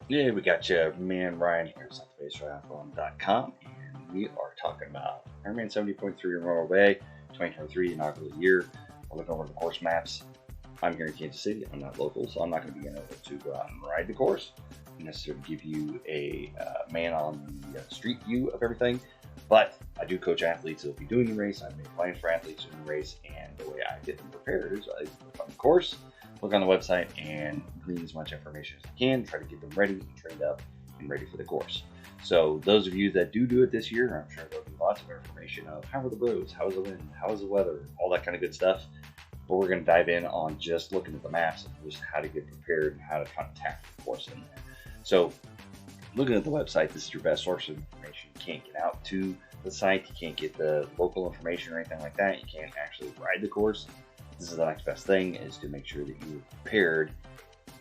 Yeah, we got you, man, Ryan here, Triathlon.com, and we are talking about IRONMAN 70.3 Morro Bay, 2023 inaugural year. We're looking over the course maps. I'm here in Kansas City. I'm not local, so I'm not going to be able to go out and ride the course and necessarily give you a man on the street view of everything. But I do coach athletes that will be doing the race. I make plans for athletes doing the race, and the way I get them prepared is I look on the course, look on the website, and glean as much information as I can, try to get them ready, trained up, and ready for the course. So those of you that do it this year, I'm sure there'll be lots of information of how are the roads, how is the wind, how is the weather, all that kind of good stuff. But we're going to dive in on just looking at the maps and just how to get prepared and how to kind of tackle the course in there. So looking at the website, this is your best source of information. You can't get out to the site, you can't get the local information or anything like that. You can't actually ride the course. This is the next best thing, is to make sure that you're prepared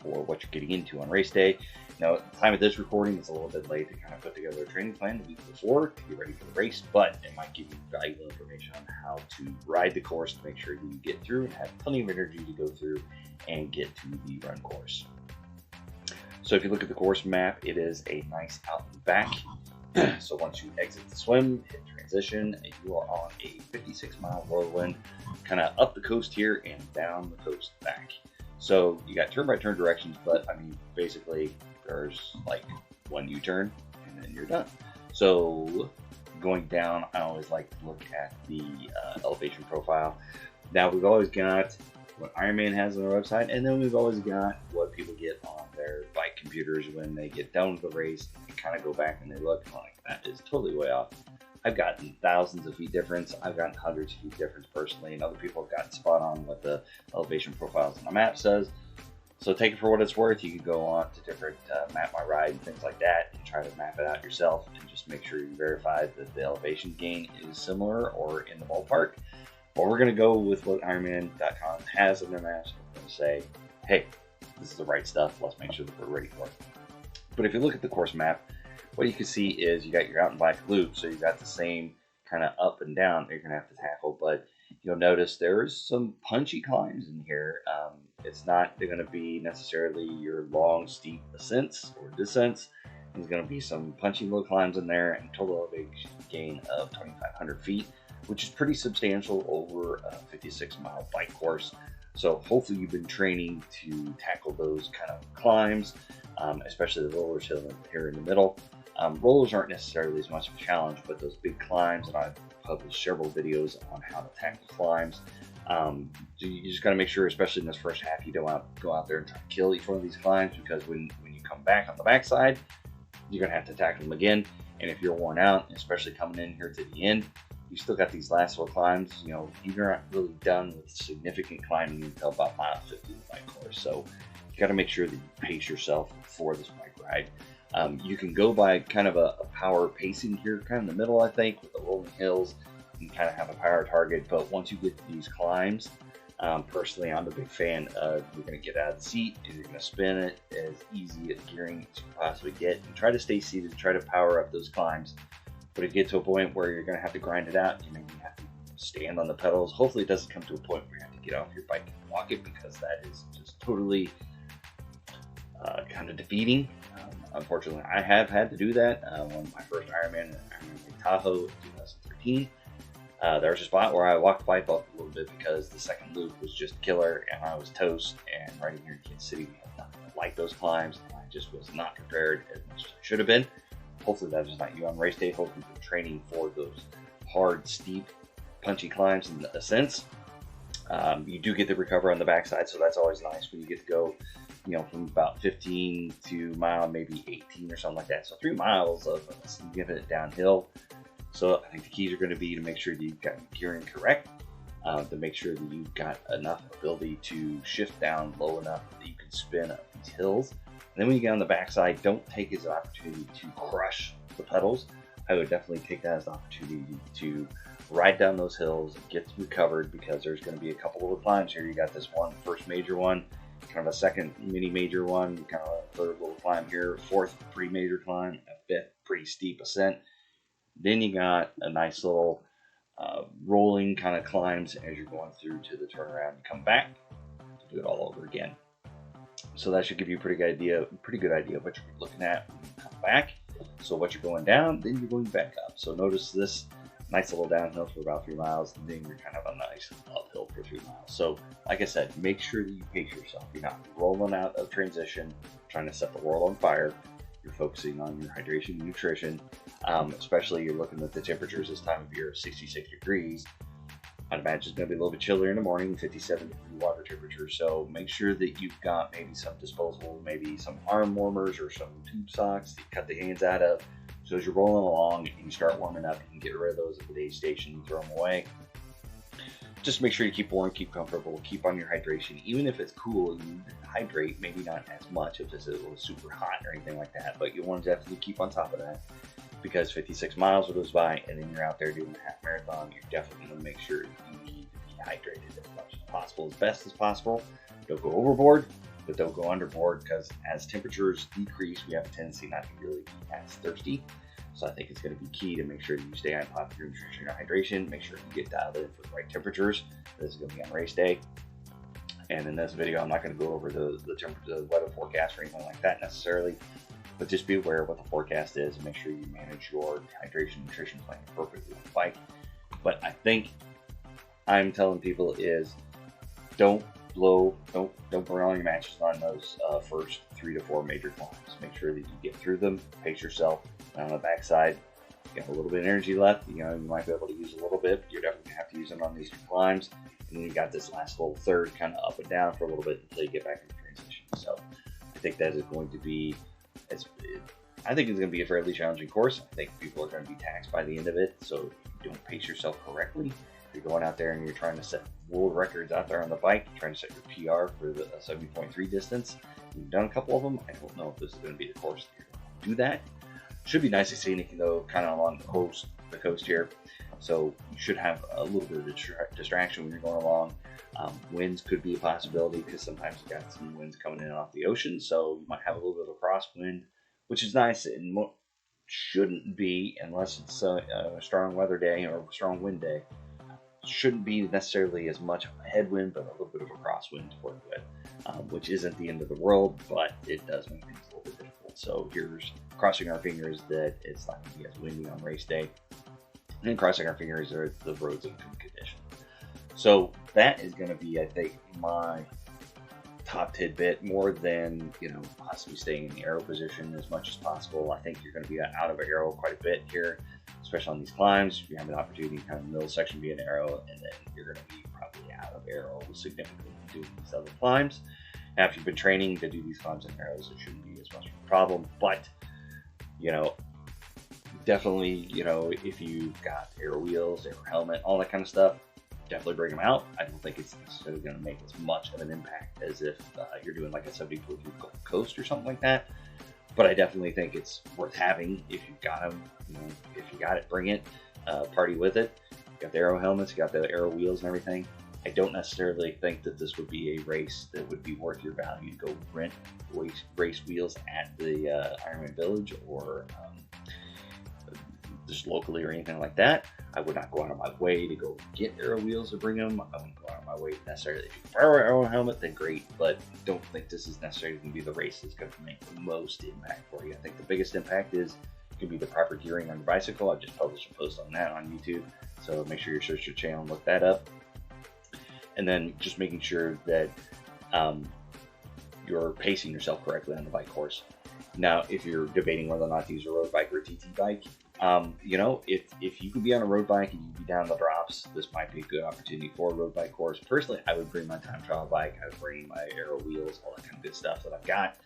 for what you're getting into on race day. Now, at the time of this recording, it's a little bit late to kind of put together a training plan the week before to get ready for the race, but it might give you valuable information on how to ride the course to make sure you get through and have plenty of energy to go through and get to the run course. So if you look at the course map, it is a nice out and back. So once you exit the swim, hit transition, you are on a 56-mile whirlwind, kind of up the coast here and down the coast back. So you got turn-by-turn directions, but I mean, basically there's like one U-turn and then you're done. So going down, I always like to look at the elevation profile. Now we've always got what Ironman has on their website, and then we've always got what people get on their bike computers when they get done with the race and kind of go back and they look like that is totally way off. I've gotten thousands of feet difference. I've gotten hundreds of feet difference personally, and other people have gotten spot on what the elevation profiles on the map says. So take it for what it's worth. You can go on to different Map My Ride and things like that and try to map it out yourself and just make sure you verify that the elevation gain is similar or in the ballpark. But we're going to go with what IRONMAN.com has in their maps. We're going to say, hey, this is the right stuff. Let's make sure that we're ready for it. But if you look at the course map, what you can see is you got your out and bike loop. So you got the same kind of up and down that you're going to have to tackle. But you'll notice there's some punchy climbs in here. It's not going to be necessarily your long, steep ascents or descents. There's going to be some punchy little climbs in there and total elevation gain of 2,500 feet, which is pretty substantial over a 56-mile bike course. So hopefully you've been training to tackle those kind of climbs, especially the rollers here in the middle. Rollers aren't necessarily as much of a challenge, but those big climbs, and I've published several videos on how to tackle climbs. You just got to make sure, especially in this first half, you don't go out there and try to kill each one of these climbs, because when you come back on the backside, you're going to have to tackle them again. And if you're worn out, especially coming in here to the end, you still got these last little climbs. You know, you're not really done with significant climbing until about mile 50 of the bike course. So you got to make sure that you pace yourself for this bike ride. You can go by kind of a power pacing here, kind of in the middle, I think, with the rolling hills, and kind of have a power target. But once you get to these climbs, personally, I'm a big fan of you're going to get out of the seat and you're going to spin it as easy at gearing as you can possibly get, and try to stay seated, try to power up those climbs. But it gets to a point where you're going to have to grind it out. You maybe have to stand on the pedals. Hopefully it doesn't come to a point where you have to get off your bike and walk it, because that is just totally kind of defeating. Unfortunately, I have had to do that. On my first Ironman Lake Tahoe in 2013, there was a spot where I walked the bike up a little bit because the second loop was just killer and I was toast. And right here in Kansas City, we have nothing like those climbs. And I just was not prepared as much as I should have been. Hopefully that is not you on race day. Hopefully you're training for those hard, steep, punchy climbs and ascents. You do get to recover on the backside, so that's always nice when you get to go, from about 15 to mile, maybe 18 or something like that. So 3 miles of significant downhill. So I think the keys are going to be to make sure that you've got gearing correct, to make sure that you've got enough ability to shift down low enough that you can spin up these hills. And then when you get on the backside, don't take it as an opportunity to crush the pedals. I would definitely take that as an opportunity to ride down those hills, get recovered, because there's going to be a couple of climbs here. You got this one, first major one, kind of a second mini major one, kind of a third little climb here, fourth pretty major climb, a fifth pretty steep ascent. Then you got a nice little rolling kind of climbs as you're going through to the turnaround. You come back to do it all over again. So that should give you a pretty good idea of what you're looking at when you come back. So what you're going down, then you're going back up. So notice this nice little downhill for about 3 miles, and then you're kind of a nice uphill for 3 miles. So like I said, make sure that you pace yourself. You're not rolling out of transition, trying to set the world on fire. You're focusing on your hydration and nutrition, especially you're looking at the temperatures this time of year, 66 degrees. I'd imagine it's going to be a little bit chillier in the morning, 57-degree water temperature. So make sure that you've got maybe some disposable, maybe some arm warmers or some tube socks that you cut the hands out of. So as you're rolling along and you start warming up, you can get rid of those at the aid station and throw them away. Just make sure you keep warm, keep comfortable, keep on your hydration. Even if it's cool, you hydrate, maybe not as much if it's super hot or anything like that, but you want to definitely keep on top of that, because 56 miles goes by and then you're out there doing a half marathon. You're definitely going to make sure you need to be hydrated as much as possible, as best as possible. Don't go overboard, but don't go underboard, because as temperatures decrease, we have a tendency not to really be as thirsty. So I think it's going to be key to make sure that you stay on top of your nutrition and hydration. Make sure you get dialed in for the right temperatures. This is going to be on race day. And in this video, I'm not going to go over the weather forecast or anything like that necessarily, but just be aware of what the forecast is and make sure you manage your hydration and nutrition plan appropriately on the bike. But I think I'm telling people is don't burn all your matches on those first 3 to 4 major climbs. Make sure that you get through them, pace yourself. And on the backside, you got a little bit of energy left. You might be able to use a little bit. You're definitely going to have to use it on these 2 climbs. And then you got this last little third kind of up and down for a little bit until you get back into transition. So I think that is going to be, I think it's going to be a fairly challenging course. I think people are going to be taxed by the end of it. So if you don't pace yourself correctly, you're going out there and you're trying to set world records out there on the bike, you're trying to set your PR for the 70.3 distance. You've done a couple of them. I don't know if this is going to be the course that you're going to do that. Should be nice and scenic though, kind of along the coast here. So you should have a little bit of distraction when you're going along. Winds could be a possibility, because sometimes you got some winds coming in off the ocean. So you might have a little bit of crosswind, which is nice and shouldn't be, unless it's a strong weather day or a strong wind day. Shouldn't be necessarily as much of a headwind, but a little bit of a crosswind to work with, which isn't the end of the world, but it does make things a little bit difficult. So here's crossing our fingers that it's not going to be as windy on race day, and crossing our fingers that the road's in good condition. So that is going to be, I think, my top tidbit, more than possibly staying in the aero position as much as possible. I think you're going to be out of aero quite a bit here, especially on these climbs. You have an opportunity to kind of middle section be an aero, and then you're going to be probably out of aero significantly doing these other climbs. After you've been training to do these climbs in arrows, it shouldn't be as much of a problem. But definitely, if you've got aero wheels, aero helmet, all that kind of stuff, definitely bring them out. I don't think it's necessarily going to make as much of an impact as if you're doing like a 70.3 Gold Coast or something like that. But I definitely think it's worth having if you've got them. If you got it, bring it. Party with it. You got the aero helmets, you got the aero wheels and everything. I don't necessarily think that this would be a race that would be worth your value to go rent race wheels at the Ironman Village or just locally or anything like that. I would not go out of my way to go get aero wheels or bring them. I wouldn't go out of my way necessarily. If you borrow an aero helmet, then great, but don't think this is necessarily going to be the race that's going to make the most impact for you. I think the biggest impact is going to be the proper gearing on your bicycle. I just published a post on that on YouTube, so make sure you search your channel and look that up. And then just making sure that you're pacing yourself correctly on the bike course. Now, if you're debating whether or not to use a road bike or a TT bike, if you could be on a road bike and you can be down the drops, this might be a good opportunity for a road bike course. Personally, I would bring my time trial bike. I would bring my aero wheels, all that kind of good stuff that I've got,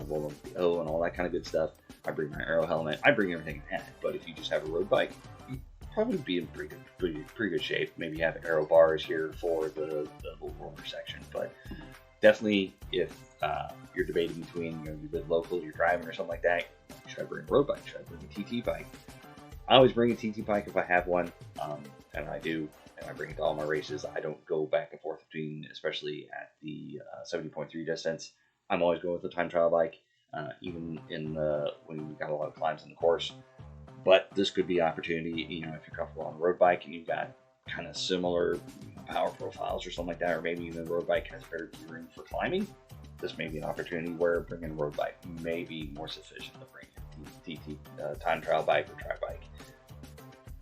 rolling the O and all that kind of good stuff. I bring my aero helmet. I bring everything I had. But if you just have a road bike, you probably be in pretty good shape. Maybe you have aero bars here for the roller section, but definitely if you're debating between you live local, you're driving or something like that, should I bring a road bike? Should I bring a TT bike? I always bring a TT bike if I have one, and I do, and I bring it to all my races. I don't go back and forth between, especially at the 70.3 distance. I'm always going with the time trial bike, even in when you've got a lot of climbs in the course. But this could be an opportunity, if you're comfortable on a road bike and you've got kind of similar power profiles or something like that, or maybe even the road bike has better gearing for climbing. this may be an opportunity where bringing a road bike may be more sufficient to bring a TT time trial bike or track bike.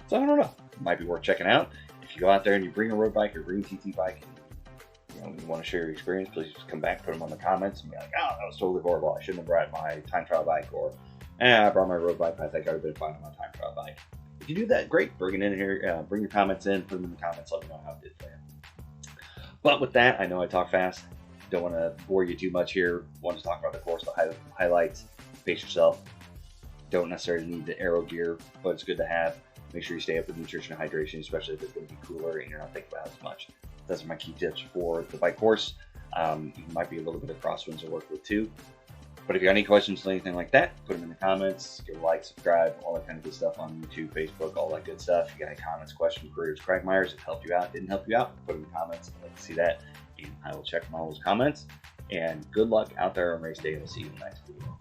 So I don't know. Might be worth checking out. If you go out there and you bring a road bike or bring a TT bike, and you want to share your experience, please just come back, put them on the comments, and be like, "Oh, that was totally horrible. I shouldn't have brought my time trial bike," or I brought my road bike, but I think I would have been fine on my time trial bike. If you do that, great. Bring it in here. Bring your comments in. Put them in the comments. Let me know how it did for you. But with that, I know I talk fast. Don't want to bore you too much here. Want to talk about the course, the highlights. Pace yourself. Don't necessarily need the aero gear, but it's good to have. Make sure you stay up with nutrition and hydration, especially if it's going to be cooler and you're not thinking about it as much. Those are my key tips for the bike course. Might be a little bit of crosswinds to work with too. But if you got any questions or anything like that, put them in the comments. Give a like, subscribe, all that kind of good stuff on YouTube, Facebook, all that good stuff. If you got any comments, questions, queries, quagmires, if it helped you out, didn't help you out, put them in the comments. I'd like to see that. And I will check on all those comments. And good luck out there on race day. I'll see you in the next video.